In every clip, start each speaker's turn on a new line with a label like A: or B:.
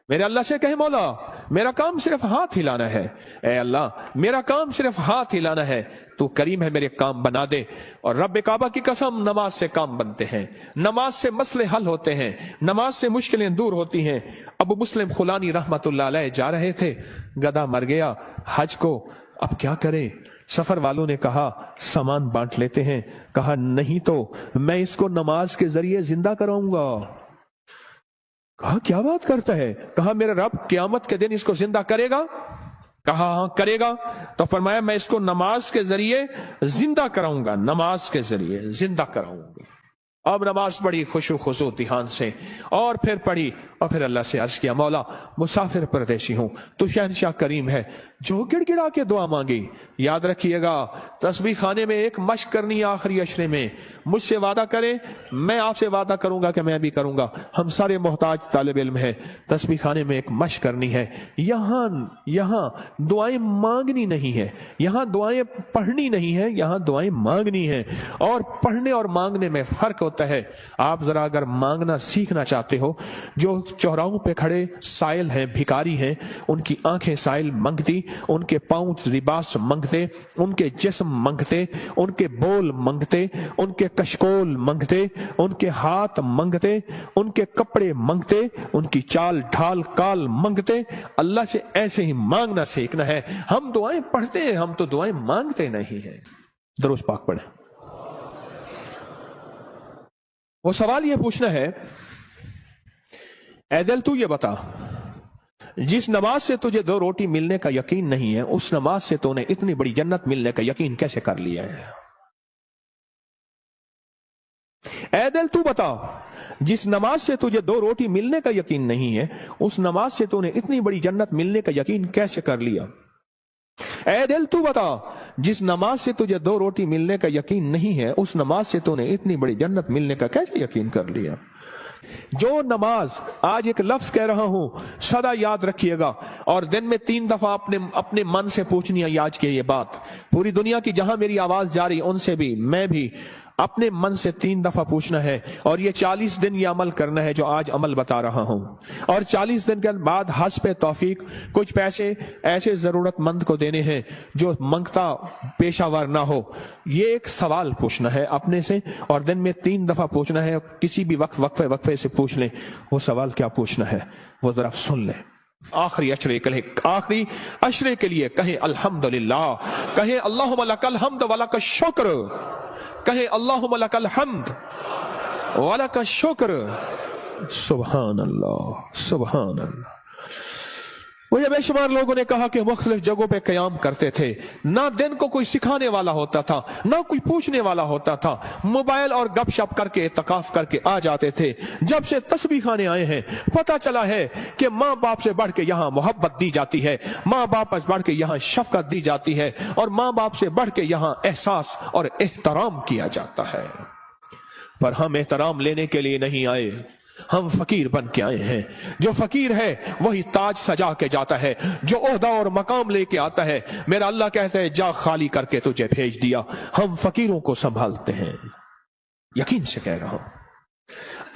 A: میرے اللہ سے کہیں مولا میرا کام صرف ہاتھ ہلانا ہے، اے اللہ میرا کام صرف ہاتھ ہلانا ہے، تو کریم ہے میرے کام بنا دے۔ اور رب کعبہ کی قسم نماز سے کام بنتے ہیں، نماز سے مسئلے حل ہوتے ہیں، نماز سے مشکلیں دور ہوتی ہیں۔ ابو مسلم خولانی رحمت اللہ علیہ جا رہے تھے، گدھا مر گیا حج کو، اب کیا کریں؟ سفر والوں نے کہا سامان بانٹ لیتے ہیں، کہا نہیں تو میں اس کو نماز کے ذریعے زندہ کراؤں گا۔ کہا کیا بات کرتا ہے؟ کہا میرا رب قیامت کے دن اس کو زندہ کرے گا؟ کہا ہاں کرے گا۔ تو فرمایا میں اس کو نماز کے ذریعے زندہ کراؤں گا، نماز کے ذریعے زندہ کراؤں گا۔ اب نماز پڑھی خشوع خضوع دھیان سے، اور پھر پڑھی، اور پھر اللہ سے عرض کیا مولا مسافر پردیشی ہوں، تو شہنشاہ کریم ہے جو گڑ گڑا کے دعا مانگی۔ یاد رکھیے گا تسبیح خانے میں ایک مشق کرنی ہے آخری عشرے میں، مجھ سے وعدہ کرے میں آپ سے وعدہ کروں گا کہ میں بھی کروں گا، ہم سارے محتاج طالب علم ہیں، تسبیح خانے میں ایک مشق کرنی ہے۔ یہاں دعائیں مانگنی نہیں ہے، یہاں دعائیں پڑھنی نہیں ہے، یہاں دعائیں مانگنی ہے، اور پڑھنے اور مانگنے میں فرق ہوتا ہے۔ آپ ذرا اگر مانگنا سیکھنا چاہتے ہو، جو چوراہوں پہ کھڑے سائل ہیں، بھکاری ہیں، ان کی آنکھیں سائل منگتی، ان کے پاؤں لباس منگتے، ان کے جسم منگتے، ان کے بول منگتے، ان کے کشکول منگتے، ان کے ہاتھ منگتے، ان کے کپڑے منگتے، ان کی چال ڈھال کال منگتے۔ اللہ سے ایسے ہی مانگنا سیکھنا ہے۔ ہم دعائیں پڑھتے ہیں، ہم تو دعائیں مانگتے نہیں ہیں۔ درود پاک پڑھیں۔ وہ سوال یہ پوچھنا ہے، اے دل تو یہ بتا جس نماز سے تجھے 2 روٹی ملنے کا یقین نہیں ہے، اس نماز سے تو نے اتنی بڑی جنت ملنے کا یقین کیسے کر لیا ہے؟ اے دل تو بتا جس نماز سے تجھے 2 روٹی ملنے کا یقین نہیں ہے، اس نماز سے تو نے اتنی بڑی جنت ملنے کا یقین کیسے کر لیا؟ اے دل تو بتا جس نماز سے تجھے 2 روٹی ملنے کا یقین نہیں ہے، اس نماز سے تو نے اتنی بڑی جنت ملنے کا کیسے یقین کر لیا؟ جو نماز، آج ایک لفظ کہہ رہا ہوں سدا یاد رکھیے گا، اور دن میں 3 دفعہ اپنے من سے پوچھنی ہے آج کے یہ بات، پوری دنیا کی جہاں میری آواز جاری ان سے بھی میں بھی اپنے من سے 3 دفعہ پوچھنا ہے، اور یہ 40 دن یہ عمل کرنا ہے جو آج عمل بتا رہا ہوں، اور 40 دن کے بعد حسب توفیق کچھ پیسے ایسے ضرورت مند کو دینے ہیں جو منگتا پیشہ ور نہ ہو۔ یہ ایک سوال پوچھنا ہے اپنے سے، اور دن میں 3 دفعہ پوچھنا ہے، کسی بھی وقت وقفے سے پوچھ لیں۔ وہ سوال کیا پوچھنا ہے وہ ذرا سن لیں۔ آخری عشرے کے لیے کہیں الحمدللہ، کہیں اللہم لک الحمد ولک الشکر، کہیں اللہم لک الحمد ولک الشکر۔ سبحان اللہ سبحان اللہ۔ مجھے بے شمار لوگوں نے کہا کہ مختلف جگہوں پہ قیام کرتے تھے، نہ دن کو کوئی سکھانے والا ہوتا تھا، نہ کوئی پوچھنے والا ہوتا تھا، موبائل اور گپ شپ کر کے اعتکاف کر کے آ جاتے تھے۔ جب سے تسبیح خانے آئے ہیں پتہ چلا ہے کہ ماں باپ سے بڑھ کے یہاں محبت دی جاتی ہے، ماں باپ سے بڑھ کے یہاں شفقت دی جاتی ہے، اور ماں باپ سے بڑھ کے یہاں احساس اور احترام کیا جاتا ہے۔ پر ہم احترام لینے کے لیے نہیں آئے، ہم فقیر بن کے آئے ہیں۔ جو فقیر ہے وہی تاج سجا کے جاتا ہے، جو عہدہ اور مقام لے کے آتا ہے میرا اللہ کہتا ہے جا خالی کر کے تجھے بھیج دیا۔ ہم فقیروں کو سنبھالتے ہیں، یقین سے کہہ رہا ہوں۔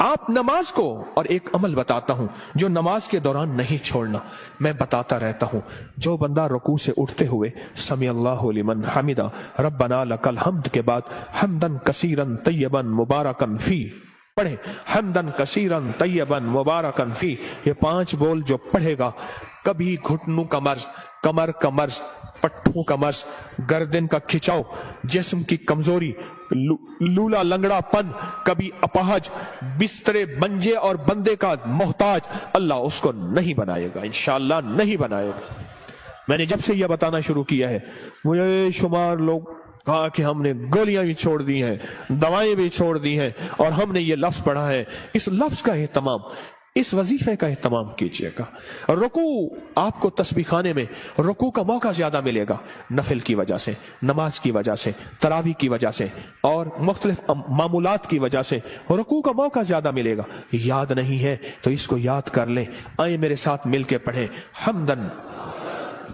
A: آپ نماز کو، اور ایک عمل بتاتا ہوں جو نماز کے دوران نہیں چھوڑنا، میں بتاتا رہتا ہوں۔ جو بندہ رکوع سے اٹھتے ہوئے سمی اللہ لمن حمدہ ربنا لک الحمد کے بعد حمدن کثیرن طیبن مبارکن فی پڑھیں، حمدن کثیرن طیبن مبارکن فی، یہ 5 بول جو پڑھے گا کبھی گھٹنوں کا مرض، کمر کا مرض، پٹھوں کا مرض، گردن کا کھچاؤ، جسم کی کمزوری، لولا لنگڑا پن، کبھی اپاہج، بسترے بنجے اور بندے کا محتاج، اللہ اس کو نہیں بنائے گا، انشاءاللہ نہیں بنائے گا۔ میں نے جب سے یہ بتانا شروع کیا ہے مجھے شمار لوگ کہا کہ ہم نے گولیاں بھی چھوڑ دی ہیں، دوائیں بھی چھوڑ دی ہیں، اور ہم نے یہ لفظ پڑھا ہے۔ اس لفظ کا اہتمام، اس وظیفے کا اہتمام کیجئے گا۔ رکوع، آپ کو تسبیح خانے میں رکوع کا موقع زیادہ ملے گا، نفل کی وجہ سے، نماز کی وجہ سے، تراویح کی وجہ سے، اور مختلف معمولات کی وجہ سے رکوع کا موقع زیادہ ملے گا۔ یاد نہیں ہے تو اس کو یاد کر لیں۔ آئیں میرے ساتھ مل کے پڑھیں، حمدن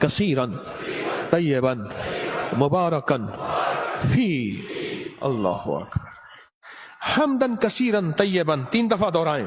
A: کثیرن طیبن مبارکن فی، اللہ اکبر، حمدن کثیرن طیبن، 3 دفعہ دہرائیں،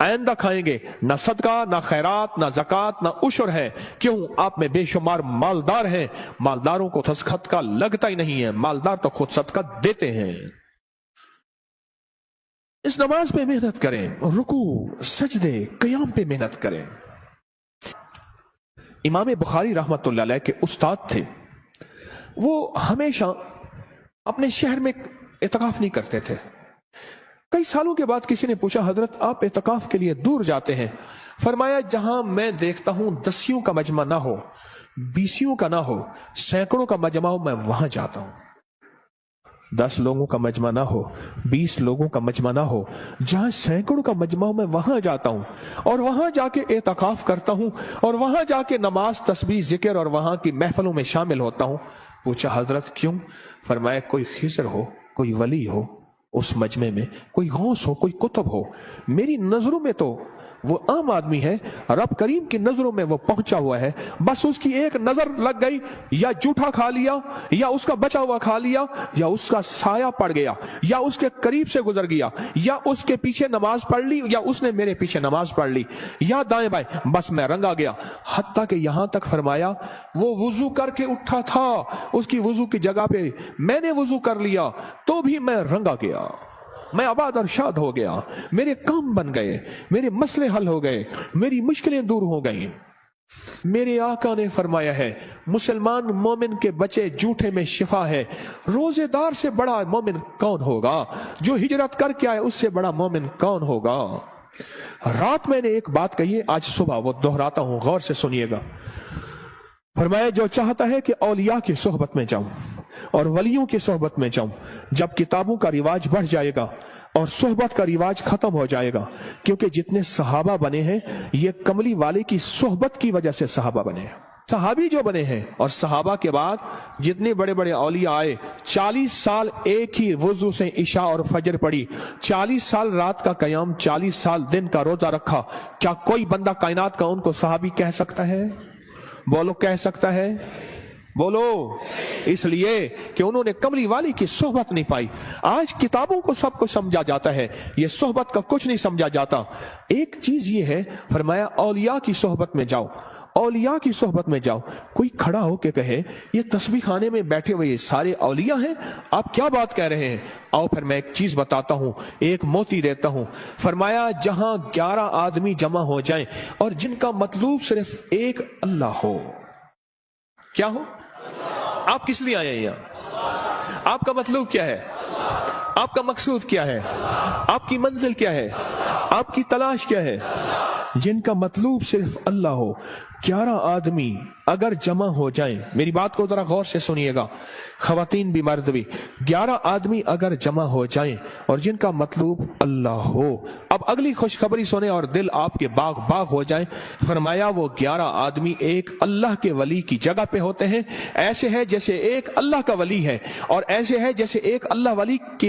A: آئندہ کھائیں گے، نہ صدقہ نہ خیرات نہ زکات نہ عشر ہے، کیوں آپ میں بے شمار مالدار ہیں، مالداروں کو صدقہ لگتا ہی نہیں ہے، مالدار تو خود صدقہ دیتے ہیں۔ اس نماز پہ محنت کریں، رکوع سجدے قیام پہ محنت کریں۔ امام بخاری رحمت اللہ علیہ کے استاد تھے، وہ ہمیشہ اپنے شہر میں اعتکاف نہیں کرتے تھے۔ کئی سالوں کے بعد کسی نے پوچھا، حضرت آپ اعتکاف کے لیے دور جاتے ہیں؟ فرمایا جہاں میں دیکھتا ہوں 10 کا مجمع نہ ہو، 20 کا نہ ہو، سینکڑوں کا مجمع ہو، میں وہاں جاتا ہوں۔ 10 لوگوں کا مجمع نہ ہو، 20 لوگوں کا مجمع نہ ہو، جہاں سینکڑوں کا مجمع ہو، میں وہاں جاتا ہوں اور وہاں جا کے اعتکاف کرتا ہوں اور وہاں جا کے نماز تسبیح ذکر اور وہاں کی محفلوں میں شامل ہوتا ہوں۔ پوچھا حضرت کیوں؟ فرمایا کوئی خضر ہو، کوئی ولی ہو اس مجمع میں، کوئی غوث ہو، کوئی قطب ہو، میری نظروں میں تو وہ عام آدمی ہے، رب کریم کی نظروں میں وہ پہنچا ہوا ہے، بس اس کی ایک نظر لگ گئی، یا جھوٹا کھا لیا، یا اس کا بچا ہوا کھا لیا، یا اس کا سایہ پڑ گیا، یا اس کے قریب سے گزر گیا، یا اس کے پیچھے نماز پڑھ لی، یا اس نے میرے پیچھے نماز پڑھ لی، یا دائیں بائیں، بس میں رنگا گیا۔ حتیٰ کہ یہاں تک فرمایا وہ وضو کر کے اٹھا تھا، اس کی وضو کی جگہ پہ میں نے وضو کر لیا تو بھی میں رنگا گیا، میں آباد اور شاد ہو گیا، میرے کام بن گئے، میرے مسئلے حل ہو گئے، میری مشکلیں دور ہو گئیں۔ میرے آقا نے فرمایا ہے مسلمان مومن کے بچے جھوٹے میں شفا ہے۔ روزے دار سے بڑا مومن کون ہوگا؟ جو ہجرت کر کے آئے اس سے بڑا مومن کون ہوگا؟ رات میں نے ایک بات کہی ہے، آج صبح وہ دہراتا ہوں، غور سے سنیے گا۔ فرمایا جو چاہتا ہے کہ اولیاء کی صحبت میں جاؤں اور ولیوں کی صحبت میں جاؤں، جب کتابوں کا رواج بڑھ جائے گا اور صحبت کا رواج ختم ہو جائے گا، کیونکہ جتنے صحابہ بنے ہیں یہ کملی والے کی صحبت کی وجہ سے صحابہ بنے ہیں، صحابی جو بنے ہیں۔ اور صحابہ کے بعد جتنے بڑے بڑے اولیاء آئے، 40 سال ایک ہی وضو سے عشاء اور فجر پڑھی، 40 سال رات کا قیام، 40 سال دن کا روزہ رکھا، کیا کوئی بندہ کائنات کا ان کو صحابی کہہ سکتا ہے؟ بولو کہہ سکتا ہے؟ بولو۔ اس لیے کہ انہوں نے کملی والی کی صحبت نہیں پائی۔ آج کتابوں کو سب کچھ سمجھا جاتا ہے، یہ صحبت کا کچھ نہیں سمجھا جاتا۔ ایک چیز یہ ہے، فرمایا اولیاء کی صحبت میں جاؤ، اولیاء کی صحبت میں جاؤ۔ کوئی کھڑا ہو کے کہے یہ تسبیح خانے میں بیٹھے ہوئے یہ سارے اولیاء ہیں، آپ کیا بات کہہ رہے ہیں؟ آؤ پھر میں ایک چیز بتاتا ہوں، ایک موتی دیتا ہوں۔ فرمایا جہاں 11 آدمی جمع ہو جائیں اور جن کا مطلوب صرف ایک اللہ ہو، کیا ہو؟ آپ کس لیے آئے ہیں یہاں؟ آپ کا مطلوب کیا ہے؟ آپ کا مقصود کیا ہے؟ آپ کی منزل کیا ہے؟ آپ کی تلاش کیا ہے؟ جن کا مطلوب صرف اللہ ہو، 11 آدمی اگر جمع ہو جائیں، میری بات کو ذرا غور سے سنیے گا، خواتین بھی مرد بھی، 11 آدمی اگر جمع ہو جائیں اور جن کا مطلوب اللہ ہو۔ اب اگلی خوشخبری سنیں اور دل آپ کے باغ باغ ہو جائیں۔ فرمایا وہ 11 آدمی ایک اللہ کے ولی کی جگہ پہ ہوتے ہیں، ایسے ہے جیسے ایک اللہ کا ولی ہے، اور ایسے ہے جیسے ایک اللہ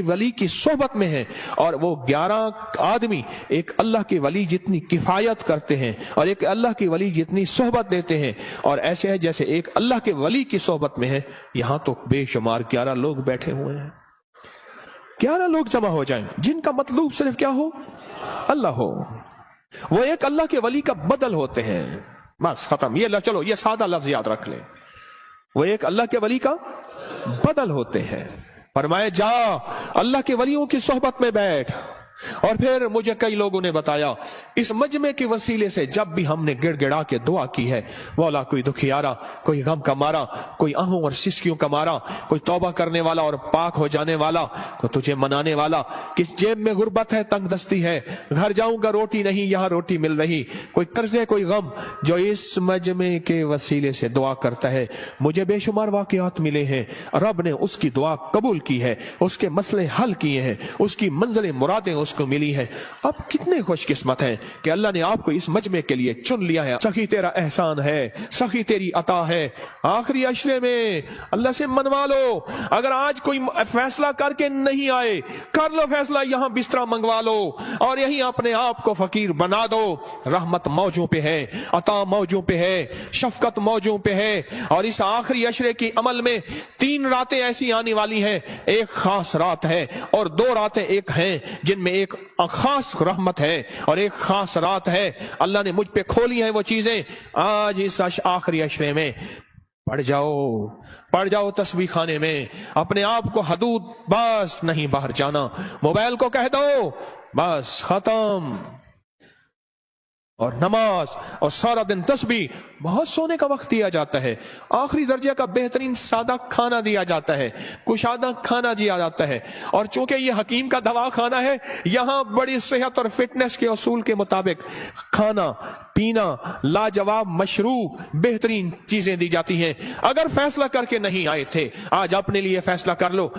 A: ولی کی صحبت میں ہے، اور وہ 11 آدمی ایک اللہ کے ولی جتنی کفایت کرتے ہیں اور ایک اللہ کے ولی جتنی صحبت دیتے ہیں، اور ایسے ہے جیسے ایک اللہ کے ولی کی صحبت میں ہے۔ یہاں تو بے شمار 11 لوگ بیٹھے ہوئے ہیں، 11 لوگ جمع ہو جائیں جن کا مطلوب صرف کیا ہو؟ اللہ ہو، وہ ایک اللہ کے ولی کا بدل ہوتے ہیں، بس ختم۔ یہ چلو یہ سادہ لفظ یاد رکھ لیں، وہ ایک اللہ کے ولی کا بدل ہوتے ہیں۔ فرمایا جا اللہ کے ولیوں کی صحبت میں بیٹھ۔ اور پھر مجھے کئی لوگوں نے بتایا اس مجمع کے وسیلے سے جب بھی ہم نے گڑ گڑا کے دعا کی ہے، مولا کوئی دکھیارا، کوئی غم کا مارا، کوئی آہوں اور سسکیوں کا مارا، کوئی توبہ کرنے والا اور پاک ہو جانے والا، کوئی تجھے منانے والا، کس جیب میں غربت ہے، تنگ دستی ہے، گھر جاؤں گا روٹی نہیں یہاں روٹی مل رہی، کوئی قرضے کوئی غم، جو اس مجمع کے وسیلے سے دعا کرتا ہے، مجھے بے شمار واقعات ملے ہیں، رب نے اس کی دعا قبول کی ہے، اس کے مسئلے حل کیے ہیں، اس کی منزلیں مرادیں اس کو ملی ہے۔ اب کتنے خوش قسمت ہیں کہ اللہ نے آپ کو اس مجمع کے لیے چن لیا ہے۔ سخی تیرا احسان ہے، سخی تیری عطا ہے۔ آخری عشرے میں اللہ سے منوا لو، اگر آج کوئی فیصلہ کر کے نہیں آئے کر لو فیصلہ، یہاں بستر منگوا لو اور یہیں اپنے آپ کو فقیر بنا دو۔ رحمت موجوں پہ ہے، عطا موجوں پہ ہے، شفقت موجوں پہ ہے، اور اس آخری عشرے کی عمل میں 3 راتیں ایسی آنے والی ہیں، ایک خاص رات ہے اور 2 راتیں ایک ہیں جن میں ایک خاص رحمت ہے اور ایک خاص رات ہے، اللہ نے مجھ پہ کھولی ہیں وہ چیزیں۔ آج اس آخری عشرے میں پڑ جاؤ تسبیح خانے میں، اپنے آپ کو حدود بس نہیں باہر جانا، موبائل کو کہہ دو بس ختم، اور نماز اور سارا دن تسبیح۔ بہت سونے کا وقت دیا جاتا ہے، آخری درجے کا بہترین سادہ کھانا دیا جاتا ہے، کشادہ کھانا دیا جاتا ہے، اور چونکہ یہ حکیم کا دوا کھانا ہے، یہاں بڑی صحت اور فٹنس کے اصول کے مطابق کھانا پینا لاجواب مشروع بہترین چیزیں دی جاتی ہیں۔ اگر فیصلہ کر کے نہیں آئے تھے، آج اپنے لیے فیصلہ کر لو۔